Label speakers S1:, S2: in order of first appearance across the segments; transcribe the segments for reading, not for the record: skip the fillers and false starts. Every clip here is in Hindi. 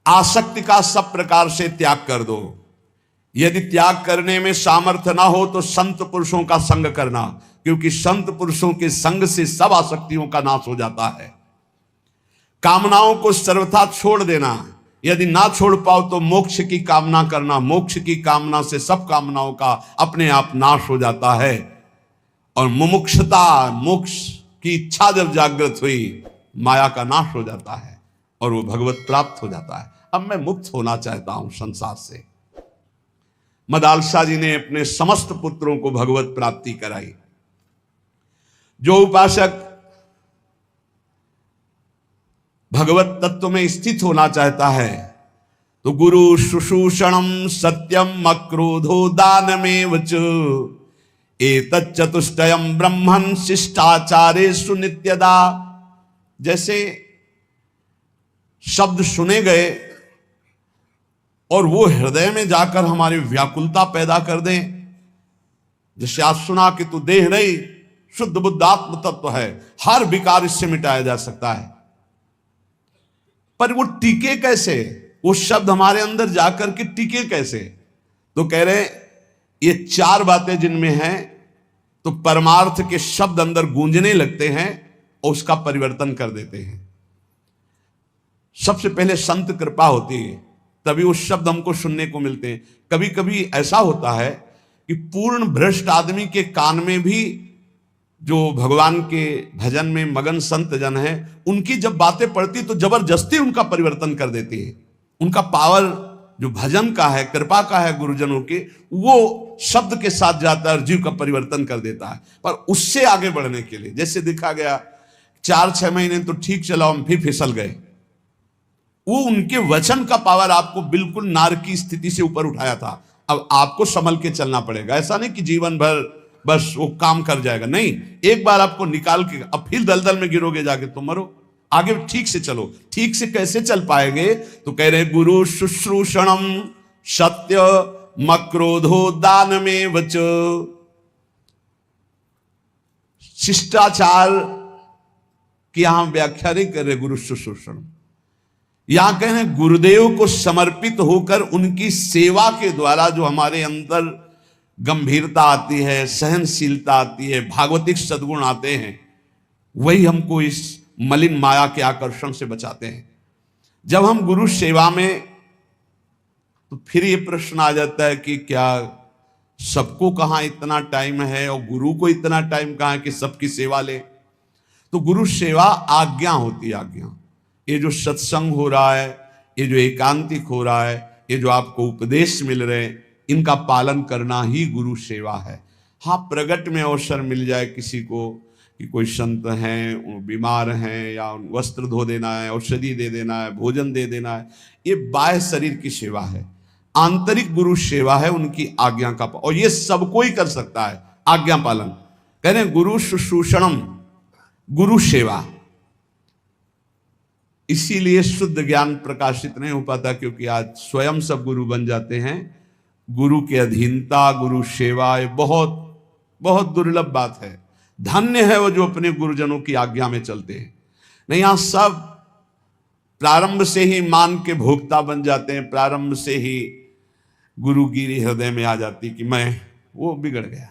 S1: आसक्ति का सब प्रकार से त्याग कर दो। यदि त्याग करने में सामर्थ्य ना हो तो संत पुरुषों का संग करना, क्योंकि संत पुरुषों के संग से सब आसक्तियों का नाश हो जाता है। कामनाओं को सर्वथा छोड़ देना, यदि ना छोड़ पाओ तो मोक्ष की कामना करना। मोक्ष की कामना से सब कामनाओं का अपने आप नाश हो जाता है। और मुमुक्षुता, मोक्ष की इच्छा जब जागृत हुई, माया का नाश हो जाता है और वो भगवत प्राप्त हो जाता है। अब मैं मुक्त होना चाहता हूं संसार से। मदालसा जी ने अपने समस्त पुत्रों को भगवत प्राप्ति कराई। जो उपासक भगवत तत्व में स्थित होना चाहता है तो गुरु शुश्रूषणम सत्यम अक्रोधो दानमेव च एतत् चतुष्टयम ब्रह्मन् शिष्टाचारेषु नित्यदा। जैसे शब्द सुने गए और वो हृदय में जाकर हमारी व्याकुलता पैदा कर दें। जैसे आज सुना कि तू देह नहीं, शुद्ध बुद्ध आत्म तत्व है, हर विकार इससे मिटाया जा सकता है। पर वो टिके कैसे? वो शब्द हमारे अंदर जाकर के टिके कैसे? तो कह रहे ये चार बातें जिनमें हैं तो परमार्थ के शब्द अंदर गूंजने लगते हैं और उसका परिवर्तन कर देते हैं। सबसे पहले संत कृपा होती है, तभी वो शब्द हमको सुनने को मिलते हैं। कभी कभी ऐसा होता है कि पूर्ण भ्रष्ट आदमी के कान में भी जो भगवान के भजन में मगन संत जन है, उनकी जब बातें पड़ती तो जबरदस्ती उनका परिवर्तन कर देती है। उनका पावर जो भजन का है, कृपा का है गुरुजनों के, वो शब्द के साथ जाता है और जीव का परिवर्तन कर देता है। पर उससे आगे बढ़ने के लिए, जैसे देखा गया 4-6 महीने तो ठीक चला, हम फिर फिसल गए। वो उनके वचन का पावर आपको बिल्कुल नार की स्थिति से ऊपर उठाया था। अब आपको संभल के चलना पड़ेगा। ऐसा नहीं कि जीवन भर बस वो काम कर जाएगा, नहीं। एक बार आपको निकाल के अब फिर दलदल में गिरोगे जाके तो मरो। आगे ठीक से चलो। ठीक से कैसे चल पाएंगे? तो कह रहे गुरु शुश्रूषणम सत्य मक्रोधो दानमेव च। शिष्टाचार की यहां व्याख्या नहीं कर रहे गुरु शुश्रूषण, यहां कह रहे गुरुदेव को समर्पित होकर उनकी सेवा के द्वारा जो हमारे अंदर गंभीरता आती है, सहनशीलता आती है, भागवतिक सद्गुण आते हैं, वही हमको इस मलिन माया के आकर्षण से बचाते हैं। जब हम गुरु सेवा में, तो फिर ये प्रश्न आ जाता है कि क्या सबको कहां इतना टाइम है और गुरु को इतना टाइम कहां है कि सबकी सेवा ले? तो गुरु सेवा आज्ञा होती है, आज्ञा। ये जो सत्संग हो रहा है, ये जो एकांतिक हो रहा है, ये जो आपको उपदेश मिल रहे हैं, इनका पालन करना ही गुरु सेवा है। हाँ, प्रगट में अवसर मिल जाए किसी को कि कोई संत हैं, बीमार हैं, या वस्त्र धो देना है, औषधि दे देना है, भोजन दे देना है, ये बाह्य शरीर की सेवा है। आंतरिक गुरु सेवा है उनकी आज्ञा का, और ये सब कोई कर सकता है, आज्ञा पालन। कह रहे गुरु शुश्रूषणम, गुरु सेवा। इसीलिए शुद्ध ज्ञान प्रकाशित नहीं हो पाता, क्योंकि आज स्वयं सब गुरु बन जाते हैं। गुरु के अधीनता, गुरु सेवा, ये बहुत बहुत दुर्लभ बात है। धन्य है वो जो अपने गुरुजनों की आज्ञा में चलते हैं। नहीं, यहां सब प्रारंभ से ही मान के भोक्ता बन जाते हैं। प्रारंभ से ही गुरुगिरी हृदय में आ जाती कि मैं वो बिगड़ गया।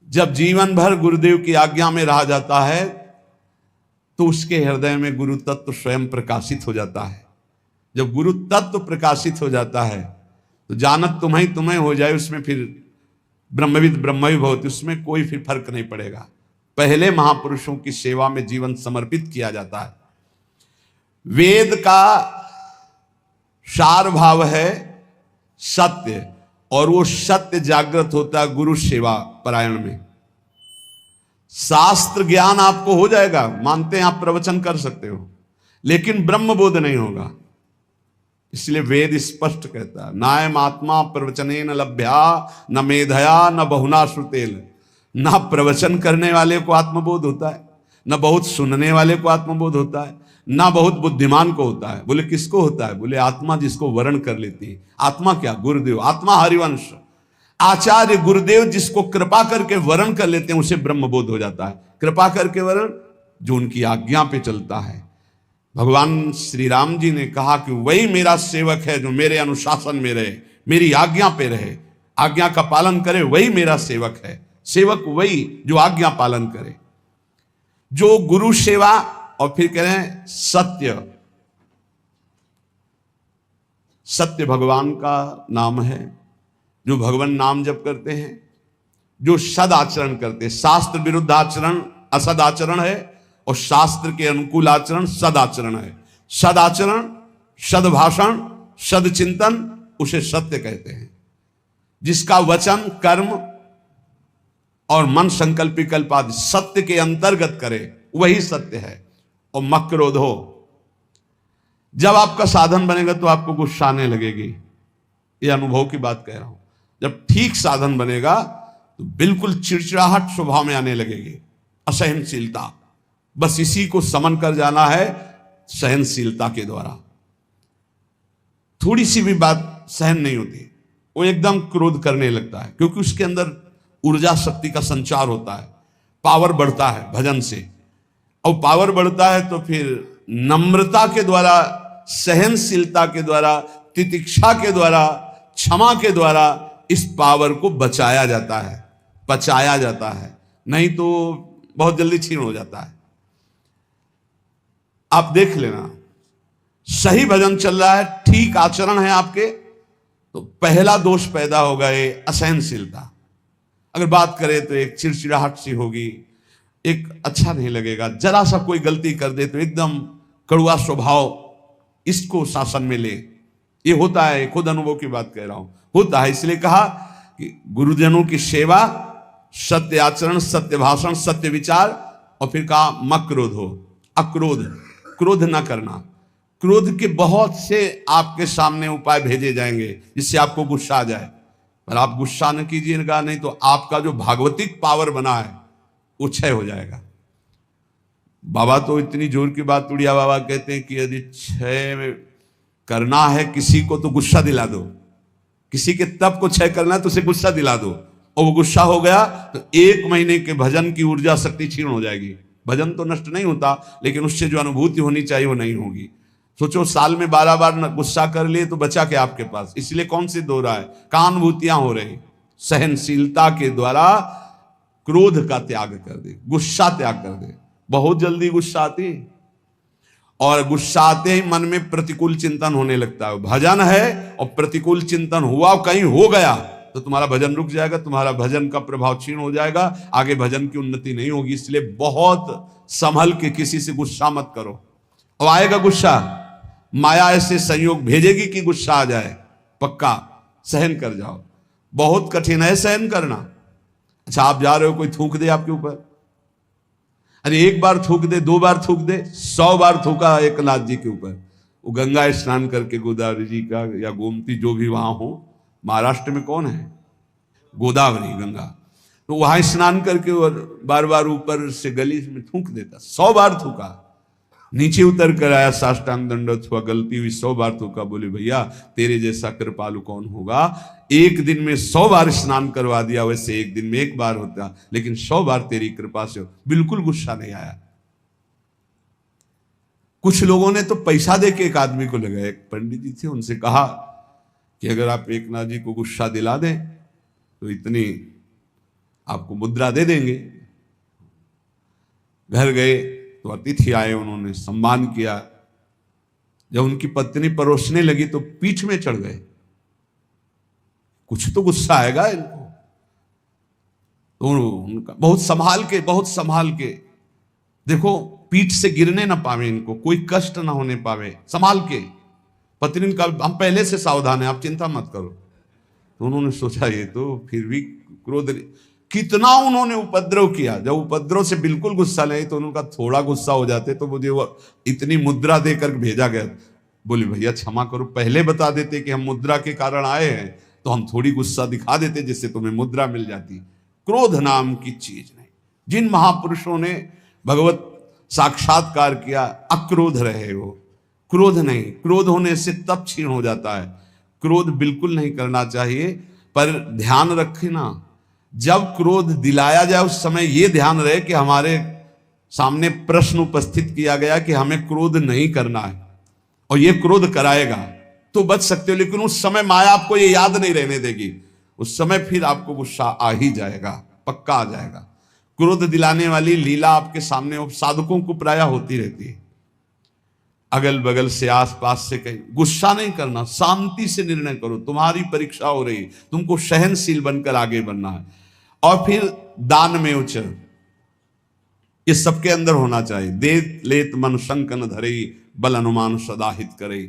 S1: जब जीवन भर गुरुदेव की आज्ञा में रहा जाता है तो उसके हृदय में गुरु तत्व स्वयं प्रकाशित हो जाता है। जब गुरु तत्व प्रकाशित हो जाता है तो जानत तुम्हें तुम्हें हो जाए, उसमें फिर ब्रह्मविद ब्रह्मवि भवति, उसमें कोई फिर फर्क नहीं पड़ेगा। पहले महापुरुषों की सेवा में जीवन समर्पित किया जाता है। वेद का सार भाव है सत्य, और वो सत्य जागृत होता है गुरु सेवा परायण में। शास्त्र ज्ञान आपको हो जाएगा, मानते हैं आप प्रवचन कर सकते हो, लेकिन ब्रह्म बोध नहीं होगा। इसलिए वेद स्पष्ट कहता है, नायम आत्मा प्रवचनेन लभ्या न मेधया न बहुना श्रुतेन। ना प्रवचन करने वाले को आत्मबोध होता है, न बहुत सुनने वाले को आत्मबोध होता है, ना बहुत बुद्धिमान को होता है। बोले किसको होता है? बोले आत्मा जिसको वर्ण कर लेती है। आत्मा क्या? गुरुदेव। आत्मा हरिवंश, आचार्य गुरुदेव जिसको कृपा करके वर्ण कर लेते हैं, उसे ब्रह्मबोध हो जाता है। कृपा करके वर्ण जो उनकी आज्ञा पे चलता है। भगवान श्री राम जी ने कहा कि वही मेरा सेवक है जो मेरे अनुशासन में रहे, मेरी आज्ञा पे रहे, आज्ञा का पालन करे, वही मेरा सेवक है। सेवक वही जो आज्ञा पालन करे, जो गुरु सेवा, और फिर कह रहे हैं सत्य। सत्य भगवान का नाम है। जो भगवान नाम जप करते हैं, जो सद आचरण करते हैं। शास्त्र विरुद्ध आचरण असद आचरण है और शास्त्र के अनुकूल आचरण सद आचरण है। सद आचरण, सद भाषण, सद चिंतन, उसे सत्य कहते हैं। जिसका वचन, कर्म और मन संकल्प विकल्प आदि सत्य के अंतर्गत करे, वही सत्य है। और मक्रोधो, जब आपका साधन बनेगा तो आपको गुस्सा आने लगेगी। ये अनुभव की बात कह रहा हूं। जब ठीक साधन बनेगा तो बिल्कुल चिड़चिड़ाहट स्वभाव में आने लगेगी, असहनशीलता। बस इसी को समन कर जाना है सहनशीलता के द्वारा। थोड़ी सी भी बात सहन नहीं होती, वो एकदम क्रोध करने लगता है, क्योंकि उसके अंदर ऊर्जा शक्ति का संचार होता है, पावर बढ़ता है भजन से। और पावर बढ़ता है तो फिर नम्रता के द्वारा, सहनशीलता के द्वारा, तितिक्षा के द्वारा, क्षमा के द्वारा इस पावर को बचाया जाता है, पचाया जाता है। नहीं तो बहुत जल्दी क्षीण हो जाता है। आप देख लेना, सही भजन चल रहा है, ठीक आचरण है आपके, तो पहला दोष पैदा होगा ये असहनशीलता। अगर बात करें तो एक चिड़चिड़ाहट सी होगी, एक अच्छा नहीं लगेगा। जरा सा कोई गलती कर दे तो एकदम कड़वा स्वभाव, इसको शासन में ले। ये होता है, खुद अनुभव की बात कह रहा हूं, होता है। इसलिए कहा कि गुरुजनों की सेवा, सत्य आचरण, सत्य भाषण, सत्य विचार, और फिर कहा मक्रोध हो, अक्रोध, क्रोध ना करना। क्रोध के बहुत से आपके सामने उपाय भेजे जाएंगे जिससे आपको गुस्सा आ जाए, पर आप गुस्सा न कीजिएगा, नहीं तो आपका जो भागवतिक पावर बना है वो क्षय हो जाएगा। बाबा तो इतनी जोर की बात, उड़िया बाबा कहते हैं कि यदि क्षय करना है किसी को तो गुस्सा दिला दो। किसी के तप को क्षय करना है तो उसे गुस्सा दिला दो, और वो गुस्सा हो गया तो 1 महीने के भजन की ऊर्जा शक्ति क्षीण हो जाएगी। भजन तो नष्ट नहीं होता, लेकिन उससे जो अनुभूति होनी चाहिए वो नहीं होगी। सोचो, साल में 12 बार गुस्सा कर लिए तो बचा क्या आपके पास? इसलिए कौन सी दो रहा है, कहां अनुभूतियां हो रही? सहनशीलता के द्वारा क्रोध का त्याग कर दे, गुस्सा त्याग कर दे। बहुत जल्दी गुस्सा आती, और गुस्सा आते ही मन में प्रतिकूल चिंतन होने लगता है। भजन है और प्रतिकूल चिंतन हुआ, कहीं हो गया तो तुम्हारा भजन रुक जाएगा, तुम्हारा भजन का प्रभाव क्षीण हो जाएगा, आगे भजन की उन्नति नहीं होगी। इसलिए बहुत संभल के किसी से गुस्सा मत करो। और आएगा गुस्सा, माया ऐसे संयोग भेजेगी कि गुस्सा आ जाए, पक्का सहन कर जाओ। बहुत कठिन है सहन करना। अच्छा, आप जा रहे हो, कोई थूक दे आपके ऊपर, अरे 1 बार थूक दे, 2 बार थूक दे, 100 बार थूका एकनाथ जी के ऊपर। वो गंगा स्नान करके, गोदावरी जी का या गोमती जो भी वहां हो, महाराष्ट्र में कौन है, गोदावरी गंगा, तो वहां स्नान करके और बार बार ऊपर से गली में थूक देता। 100 बार थूका, नीचे उतर कर आया, साष्टांग दंडवत हुआ, गलती हुई, 100 बार थूका। बोले भैया तेरे जैसा कृपालु कौन होगा, 1 दिन में 100 बार स्नान करवा दिया, वैसे 1 दिन में 1 बार होता, लेकिन 100 बार तेरी कृपा से। बिल्कुल गुस्सा नहीं आया। कुछ लोगों ने तो पैसा देके एक आदमी को लगाया, एक पंडित जी थे, उनसे कहा कि अगर आप एकनाथ जी को गुस्सा दिला दें तो इतनी आपको मुद्रा दे देंगे। घर गए तो अतिथि आए, उन्होंने सम्मान किया। जब उनकी पत्नी परोसने लगी तो पीठ में चढ़ गए, कुछ तो गुस्सा आएगा इनको। तो उनका बहुत संभाल के देखो, पीठ से गिरने ना पावे, इनको कोई कष्ट ना होने पावे, संभाल के। पत्नी का हम पहले से सावधान है, आप चिंता मत करो। तो उन्होंने सोचा ये तो फिर भी क्रोध, कितना उन्होंने उपद्रव किया। जब उपद्रव से बिल्कुल गुस्सा नहीं तो उनका थोड़ा गुस्सा हो जाते तो मुझे वो इतनी मुद्रा देकर भेजा गया। बोले भैया क्षमा करो, पहले बता देते कि हम मुद्रा के कारण आए हैं तो हम थोड़ी गुस्सा दिखा देते, जिससे तुम्हें मुद्रा मिल जाती। क्रोध नाम की चीज नहीं। जिन महापुरुषों ने भगवत साक्षात्कार किया, अक्रोध रहे वो, क्रोध नहीं। क्रोध होने से तप क्षीण हो जाता है। क्रोध बिल्कुल नहीं करना चाहिए, पर ध्यान रखना, जब क्रोध दिलाया जाए उस समय ये ध्यान रहे कि हमारे सामने प्रश्न उपस्थित किया गया कि हमें क्रोध नहीं करना है और ये क्रोध कराएगा तो बच सकते हो, लेकिन उस समय माया आपको ये याद नहीं रहने देगी। उस समय फिर आपको गुस्सा आ ही जाएगा, पक्का आ जाएगा। क्रोध दिलाने वाली लीला आपके सामने साधकों को प्रायः होती रहती है, अगल बगल से आसपास से कहीं। गुस्सा नहीं करना, शांति से निर्णय करो। तुम्हारी परीक्षा हो रही, तुमको सहनशील बनकर आगे बढ़ना है। और फिर दान में उचर, ये सबके अंदर होना चाहिए। दे लेत मन शंकन धरे, बल अनुमान सदा हित करे।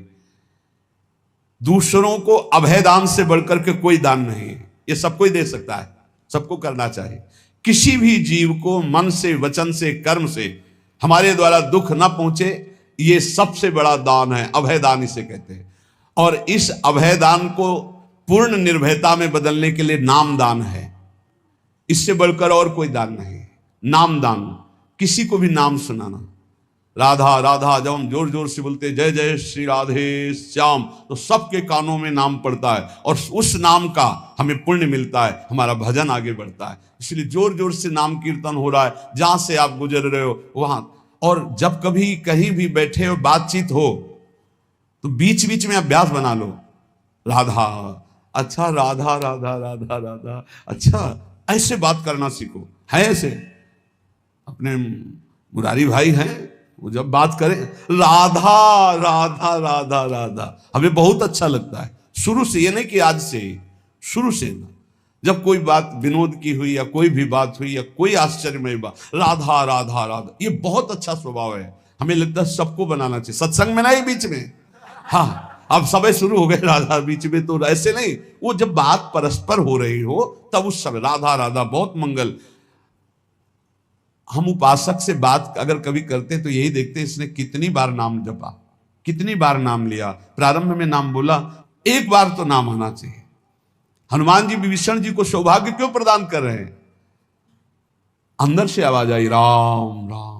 S1: दूसरों को अभय दान से बढ़कर के कोई दान नहीं है, ये सबको ही दे सकता है, सबको करना चाहिए। किसी भी जीव को मन से, वचन से, कर्म से हमारे द्वारा दुख ना पहुंचे, ये सबसे बड़ा दान है, अभय दान इसे कहते हैं। और इस अभय दान को पूर्ण निर्भयता में बदलने के लिए नाम दान है, इससे बढ़कर और कोई दान नहीं। नाम दान, किसी को भी नाम सुनाना। राधा राधा जब हम जोर जोर से बोलते जय जय श्री राधे श्याम, तो सबके कानों में नाम पड़ता है और उस नाम का हमें पुण्य मिलता है, हमारा भजन आगे बढ़ता है। इसलिए जोर जोर से नाम कीर्तन हो रहा है, जहां से आप गुजर रहे हो वहां। और जब कभी कहीं भी बैठे हो, बातचीत हो, तो बीच बीच में अभ्यास बना लो। राधा, अच्छा राधा राधा राधा राधा, अच्छा ऐसे बात करना सीखो। है ऐसे अपने मुरारी भाई हैं, वो जब बात करें राधा राधा राधा राधा, हमें बहुत अच्छा लगता है शुरू से। ये नहीं कि आज से, शुरू से ना, जब कोई बात विनोद की हुई या कोई भी बात हुई या कोई आश्चर्यमय बात, राधा राधा राधा, ये बहुत अच्छा स्वभाव है। हमें लगता है सबको बनाना चाहिए, सत्संग में नहीं, बीच में। हाँ, अब समय शुरू हो गए राधा बीच में, तो ऐसे नहीं, वो जब बात परस्पर हो रही हो तब उस समय राधा राधा, बहुत मंगल। हम उपासक से बात अगर कभी करते तो यही देखते इसने कितनी बार नाम जपा, कितनी बार नाम लिया। प्रारंभ में नाम बोला, एक बार तो नाम आना चाहिए। हनुमान जी विभीषण जी को सौभाग्य क्यों प्रदान कर रहे हैं? अंदर से आवाज आई, राम राम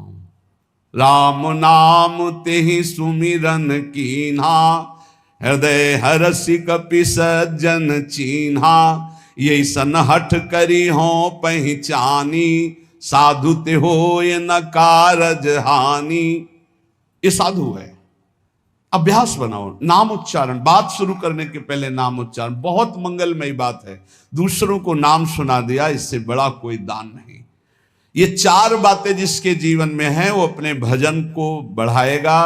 S1: राम नाम तेहि सुमिरन कीन्हा, हृदय हरसि कपि सज्जन चीन्हा, यही सन हठ करी हो पहचानी, साधु ते हो ये न कारज हानि। ये साधु है। अभ्यास बनाओ, नाम उच्चारण, बात शुरू करने के पहले नाम उच्चारण, बहुत मंगलमयी बात है। दूसरों को नाम सुना दिया, इससे बड़ा कोई दान नहीं। ये चार बातें जिसके जीवन में है, वो अपने भजन को बढ़ाएगा,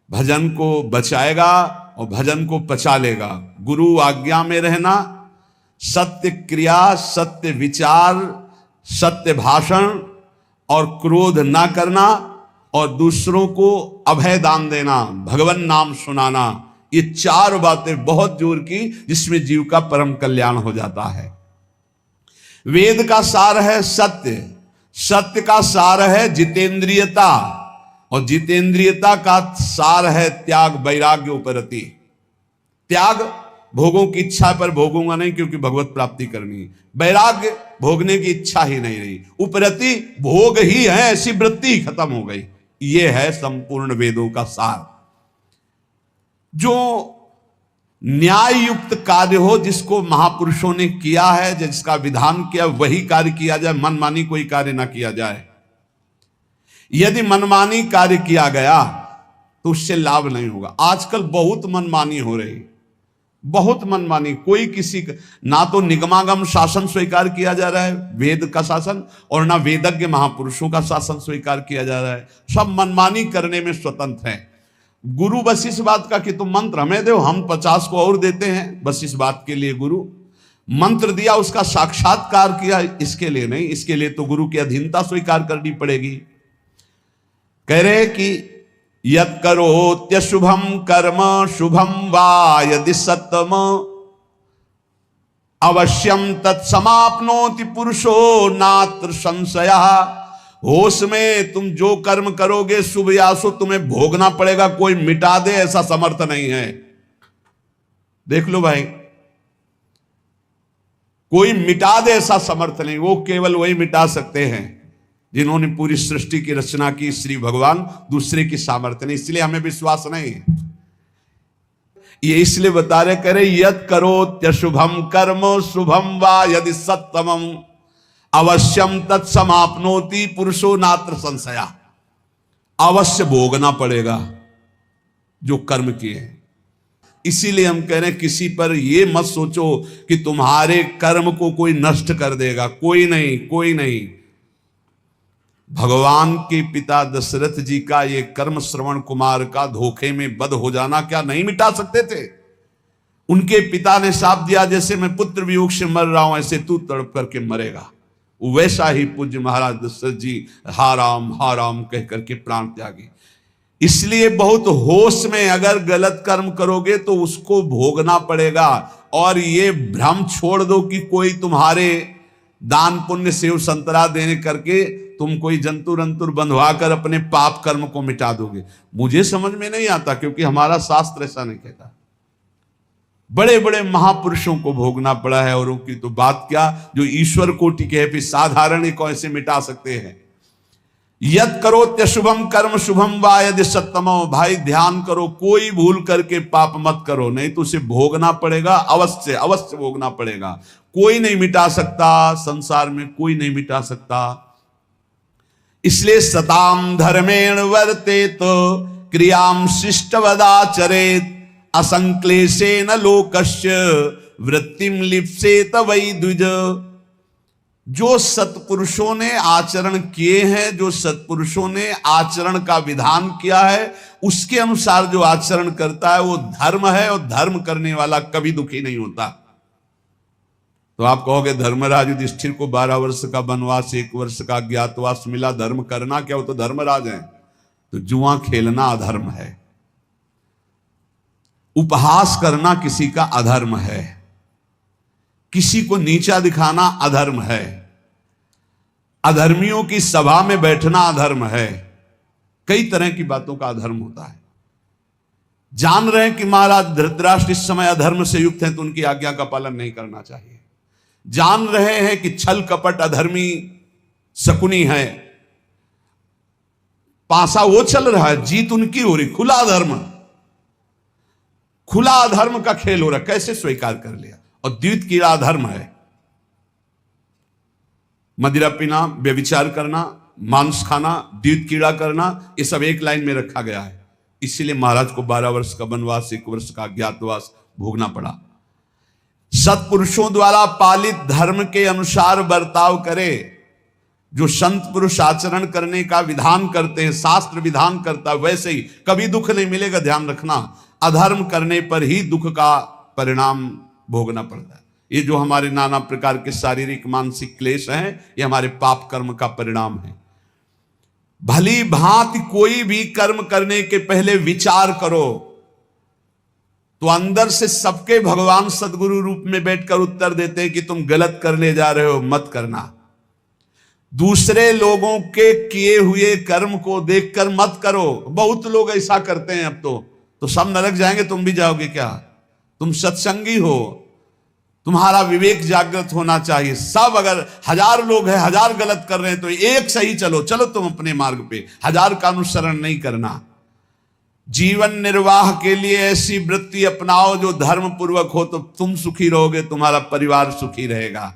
S1: भजन को बचाएगा और भजन को पचा लेगा। गुरु आज्ञा में रहना, सत्य क्रिया, सत्य विचार, सत्य भाषण और क्रोध ना करना, और दूसरों को अभय दान देना, भगवान नाम सुनाना, ये चार बातें बहुत जोर की, जिसमें जीव का परम कल्याण हो जाता है। वेद का सार है सत्य, सत्य का सार है जितेंद्रियता, और जितेंद्रियता का सार है त्याग, वैराग्य, उपरति। त्याग, भोगों की इच्छा पर भोगूंगा नहीं क्योंकि भगवत प्राप्ति करनी है। वैराग्य, भोगने की इच्छा ही नहीं रही। उपरति, भोग ही है, ऐसी वृत्ति ही खत्म हो गई। ये है संपूर्ण वेदों का सार। जो न्याय युक्त कार्य हो, जिसको महापुरुषों ने किया है, जिसका विधान किया, वही कार्य किया जाए, मनमानी कोई कार्य ना किया जाए। यदि मनमानी कार्य किया गया तो उससे लाभ नहीं होगा। आजकल बहुत मनमानी हो रही, बहुत मनमानी। कोई किसी का, ना तो निगमागम शासन स्वीकार किया जा रहा है, वेद का शासन, और ना वेदज्ञ महापुरुषों का शासन स्वीकार किया जा रहा है। सब मनमानी करने में स्वतंत्र हैं। गुरु बस इस बात का कि तुम मंत्र हमें दो, हम 50 को और देते हैं, बस इस बात के लिए गुरु मंत्र दिया, उसका साक्षात्कार किया, इसके लिए नहीं। इसके लिए तो गुरु की अधीनता स्वीकार करनी पड़ेगी। कह रहे कि यत् करोत्य शुभम कर्म शुभम वा यदि सत्तम, अवश्यम तत्समाप्नोति पुरुषो नात्र संशयः। होश में तुम जो कर्म करोगे, शुभ या अशुभ, तुम्हें भोगना पड़ेगा, कोई मिटा दे ऐसा समर्थ नहीं है। देख लो भाई, कोई मिटा दे ऐसा समर्थ नहीं। वो केवल वही मिटा सकते हैं जिन्होंने पूरी सृष्टि की रचना की, श्री भगवान, दूसरे की सामर्थ्य नहीं। इसलिए हमें विश्वास नहीं है। ये इसलिए बता रहे, करे यत् करोत्य शुभम कर्म शुभम वा यदि सत्तमम, अवश्यम तत्समाप्नोति पुरुषो नात्र संशया। अवश्य भोगना पड़ेगा जो कर्म किए हैं। इसीलिए हम कह रहे हैं किसी पर ये मत सोचो कि तुम्हारे कर्म को कोई नष्ट कर देगा, कोई नहीं, कोई नहीं। भगवान के पिता दशरथ जी का ये कर्म श्रवण कुमार का धोखे में वध हो जाना क्या नहीं मिटा सकते थे? उनके पिता ने शाप दिया, जैसे मैं पुत्र वियोग से मर रहा हूं ऐसे तू तड़प करके मरेगा। वैसा ही पूज्य महाराज दशरथ जी हा राम कह करके प्राण त्यागे। इसलिए बहुत होश में अगर गलत कर्म करोगे तो उसको भोगना पड़ेगा। और ये भ्रम छोड़ दो कि कोई तुम्हारे दान पुण्य सेव संतरा देने करके तुम कोई जंतुर अंतुर बंधवा कर अपने पाप कर्म को मिटा दोगे। मुझे समझ में नहीं आता, क्योंकि हमारा शास्त्र ऐसा नहीं कहता। बड़े बड़े महापुरुषों को भोगना पड़ा है, और उनकी तो बात क्या, जो ईश्वर कोटि के है, फिर साधारण को ऐसे मिटा सकते हैं। यद करो शुभम कर्म शुभम वा यदि सत्तमो। भाई ध्यान करो, कोई भूल करके पाप मत करो, नहीं तो उसे भोगना पड़ेगा, अवश्य अवश्य भोगना पड़ेगा। कोई नहीं मिटा सकता, संसार में कोई नहीं मिटा सकता। इसलिए सताम धर्मेण वर्तेत क्रियाम शिष्टवदाचरेत असंक्लेशेन लोकस्य वृत्तिम लिप्सेत वै द्विज। जो सत्पुरुषों ने आचरण किए हैं, जो सत्पुरुषों ने आचरण का विधान किया है, उसके अनुसार जो आचरण करता है वो धर्म है, और धर्म करने वाला कभी दुखी नहीं होता। तो आप कहोगे धर्मराज युधिष्ठिर को 12 वर्ष का वनवास, 1 वर्ष का अज्ञातवास मिला, धर्म करना क्या? वो तो धर्मराज हैं। तो जुआ खेलना अधर्म है, उपहास करना किसी का अधर्म है, किसी को नीचा दिखाना अधर्म है, अधर्मियों की सभा में बैठना अधर्म है। कई तरह की बातों का अधर्म होता है। जान रहे हैं कि महाराज धृतराष्ट्र इस समय अधर्म से युक्त हैं, तो उनकी आज्ञा का पालन नहीं करना चाहिए। जान रहे हैं कि छल कपट अधर्मी शकुनी है, पासा वो चल रहा है, जीत उनकी हो रही, खुला अधर्म, खुला अधर्म का खेल हो रहा, कैसे स्वीकार कर लिया? और द्वित कीड़ा अधर्म है। मदिरा पीना, व्यभिचार करना, मांस खाना, द्वित कीड़ा करना, ये सब एक लाइन में रखा गया है। इसीलिए महाराज को 12 वर्ष का वनवास, 1 वर्ष का अज्ञातवास भोगना पड़ा। सत्पुरुषों द्वारा पालित धर्म के अनुसार बर्ताव करे। जो संत पुरुष आचरण करने का विधान करते हैं, शास्त्र विधान करता है, वैसे ही कभी दुख नहीं मिलेगा। ध्यान रखना, अधर्म करने पर ही दुख का परिणाम भोगना पड़ता है। ये जो हमारे नाना प्रकार के शारीरिक मानसिक क्लेश हैं, ये हमारे पाप कर्म का परिणाम है। भली भांति कोई भी कर्म करने के पहले विचार करो, तो अंदर से सबके भगवान सदगुरु रूप में बैठकर उत्तर देते हैं कि तुम गलत करने जा रहे हो, मत करना। दूसरे लोगों के किए हुए कर्म को देखकर मत करो। बहुत लोग ऐसा करते हैं। अब तो सब नरक जाएंगे, तुम भी जाओगे क्या? तुम सत्संगी हो, तुम्हारा विवेक जागृत होना चाहिए। सब अगर 1000 लोग हैं, 1000 गलत कर रहे हैं, तो एक सही चलो तुम अपने मार्ग पे, 1000 का अनुसरण नहीं करना। जीवन निर्वाह के लिए ऐसी वृत्ति अपनाओ जो धर्म पूर्वक हो, तो तुम सुखी रहोगे, तुम्हारा परिवार सुखी रहेगा।